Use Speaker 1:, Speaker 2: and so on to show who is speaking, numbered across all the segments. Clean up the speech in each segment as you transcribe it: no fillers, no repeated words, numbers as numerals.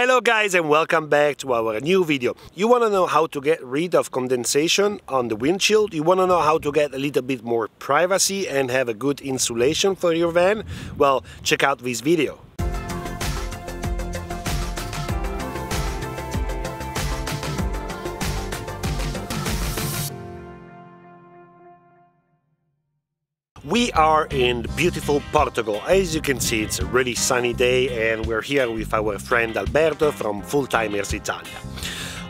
Speaker 1: Hello guys and welcome back to our new video. You want to know how to get rid of condensation on the windshield? You want to know how to get a little bit more privacy and have a good insulation for your van? Well, check out this video. We are in beautiful Portugal. As you can see, it's a really sunny day and we're here with our friend Alberto from Full Timers Italia.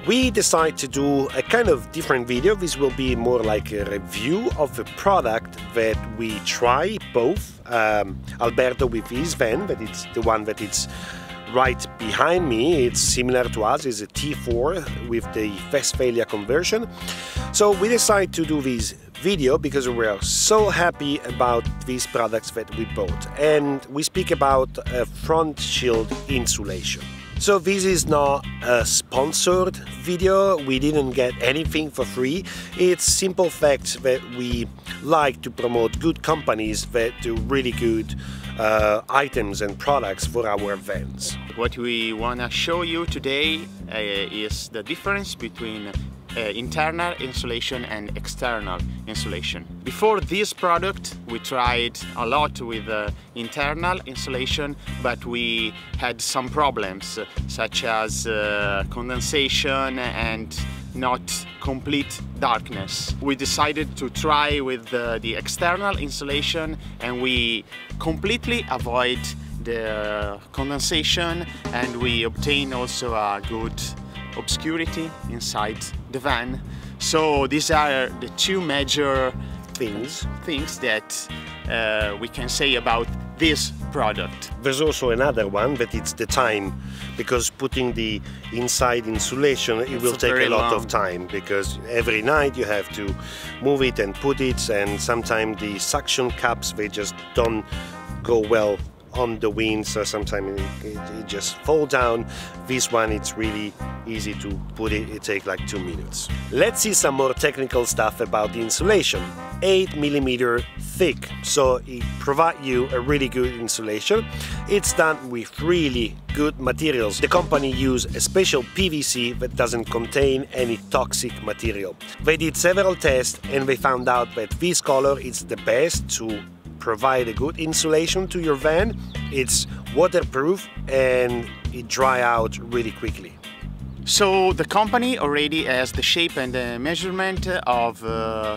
Speaker 1: We decided to do a kind of different video. This will be more like a review of a product that we try both. Alberto with his van, that it's the one that it's right behind me. It's similar to us, it's a T4 with the Westphalia conversion. So we decided to do this video because we are so happy about these products that we bought, and we speak about a front shield insulation. So this is not a sponsored video, we didn't get anything for free. It's simple fact that we like to promote good companies that do really good items and products for our vans.
Speaker 2: What we want to show you today is the difference between internal insulation and external insulation. Before this product we tried a lot with internal insulation, but we had some problems such as condensation and not complete darkness. We decided to try with the external insulation, and we completely avoid the condensation, and we obtain also a good obscurity inside the van. So these are the two major things that we can say about this product.
Speaker 1: There's also another one, that it's the time, because putting the inside insulation, it will take a lot of time, because every night you have to move it and put it, and sometimes the suction cups, they just don't go well on the wind, so sometimes it just fall down. This one, it's really easy to put it, it takes like 2 minutes. Let's see some more technical stuff about the insulation. 8mm thick, so it provides you a really good insulation. It's done with really good materials. The company used a special PVC that doesn't contain any toxic material. They did several tests and they found out that this color is the best to provide a good insulation to your van. It's waterproof and it dries out really quickly.
Speaker 2: So the company already has the shape and the measurement of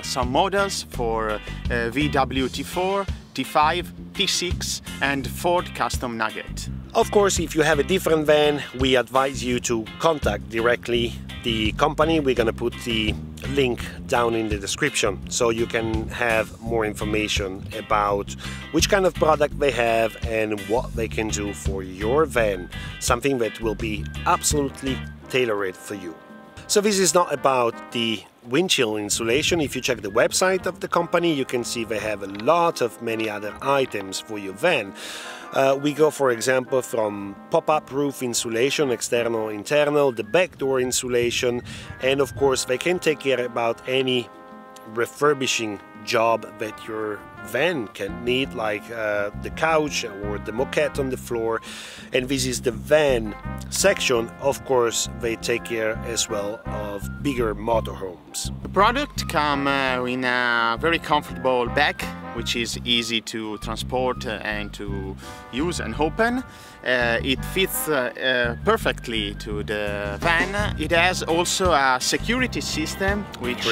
Speaker 2: some models for VW T4, T5, T6 and Ford Custom Nugget.
Speaker 1: Of course, if you have a different van, we advise you to contact directly the company. We're gonna put the link down in the description so you can have more information about which kind of product they have and what they can do for your van. Something that will be absolutely tailored for you. So this is not about the windshield insulation. If you check the website of the company, you can see they have a lot of many other items for your van. We go, for example, from pop-up roof insulation, external, internal, the back door insulation, and of course they can take care about any refurbishing job that your van can need, like the couch or the moquette on the floor. And this is the van section. Of course, they take care as well of bigger motorhomes.
Speaker 2: The product comes in a very comfortable bag, which is easy to transport and to use and open. It fits perfectly to the van. It has also a security system, which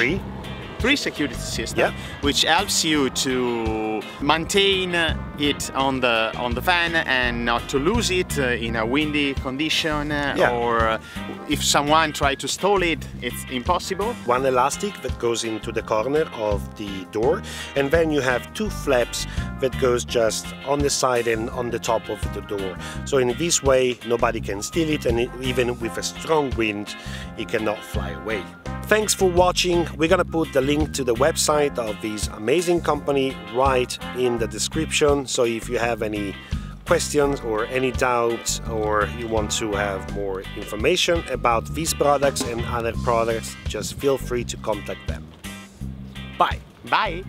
Speaker 2: three security system, which helps you to maintain it on the van and not to lose it in a windy condition, or if someone tries to stall it, it's impossible.
Speaker 1: One elastic that goes into the corner of the door, and then you have two flaps that goes just on the side and on the top of the door. So in this way nobody can steal it, and even with a strong wind it cannot fly away. Thanks for watching. We're gonna put the link to the website of this amazing company right in the description, so if you have any questions or any doubts, or you want to have more information about these products and other products, just feel free to contact them. Bye!
Speaker 2: Bye!